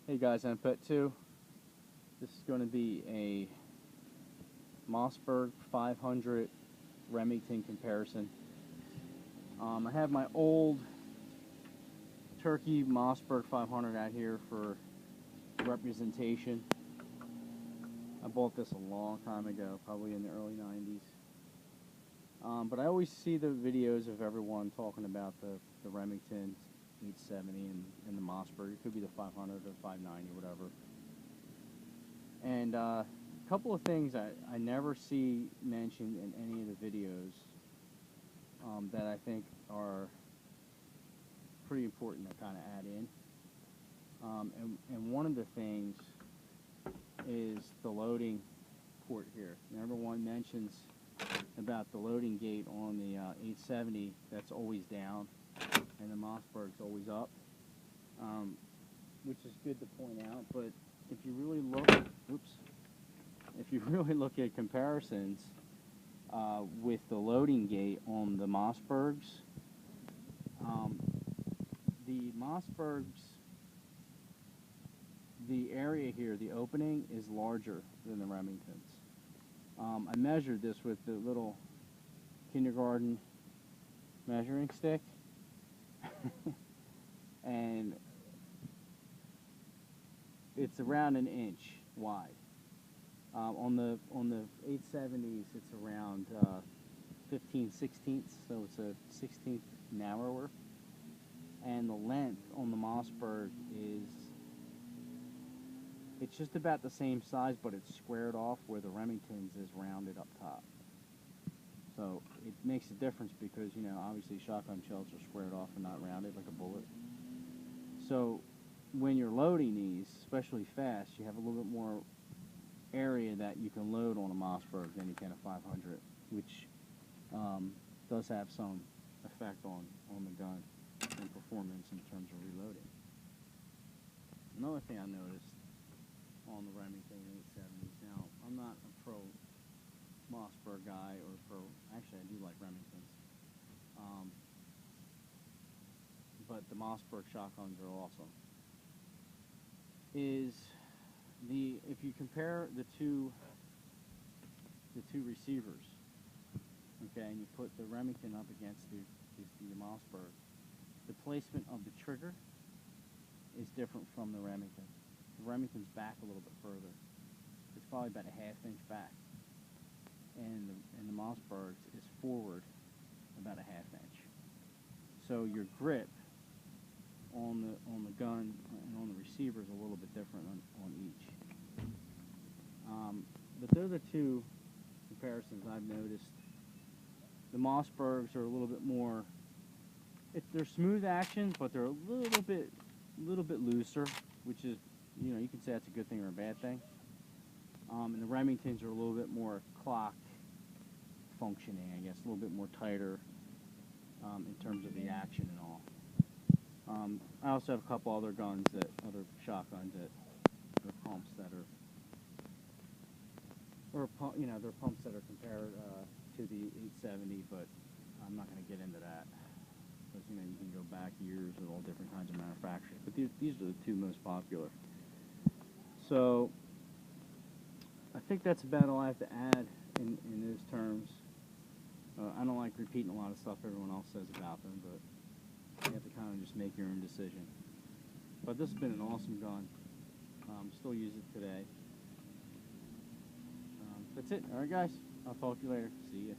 Hey guys, I'm Pet 2. This is going to be a Mossberg 500 Remington comparison. I have my old Turkey Mossberg 500 out here for representation. I bought this a long time ago, probably in the early 90s. But I always see the videos of everyone talking about the Remington 870 and the Mossberg. It could be the 500 or 590, whatever. And a couple of things I never see mentioned in any of the videos that I think are pretty important to kind of add in. And one of the things is the loading port here. And everyone mentions about the loading gate on the 870 that's always down and the Mossberg's always up, which is good to point out. But if you really look, at comparisons with the loading gate on the Mossbergs, the area here, the opening, is larger than the Remingtons. I measured this with the little kindergarten measuring stick, and it's around an inch wide. On the 870s, it's around 15/16, so it's a 16th narrower. And the length on the Mossberg it's just about the same size, but it's squared off, where the Remington's is rounded up top. So it makes a difference because, obviously shotgun shells are squared off and not rounded like a bullet. So when you're loading these, especially fast, you have a little bit more area that you can load on a Mossberg than you can a 500, which does have some effect on the gun and performance in terms of reloading. Another thing I noticed on the Remington 870s, now I'm not a pro Mossberg guy actually I do like Remingtons, but the Mossberg shotguns are awesome. If you compare the two receivers, okay, and you put the Remington up against the Mossberg, the placement of the trigger is different from the Remington. The Remington's back a little bit further. It's probably about a half-inch back, and the Mossberg's is forward about a half-inch. So your grip on the gun and on the receiver is a little bit different on each. But they're the two comparisons I've noticed. The Mossbergs are a little bit more. They're smooth action, but they're a little bit looser, which is, you can say that's a good thing or a bad thing. And the Remingtons are a little bit more clock functioning, I guess, a little bit more tighter in terms of the action and all. I also have a couple other shotguns that are pumps that are, they're pumps that are compared to the 870, but I'm not going to get into that because you can go back years with all different kinds of manufacturers. But these are the two most popular. So I think that's about all I have to add in those terms. I don't like repeating a lot of stuff everyone else says about them, but you have to kind of just make your own decision. But this has been an awesome gun. Still use it today. That's it. All right, guys. I'll talk to you later. See ya.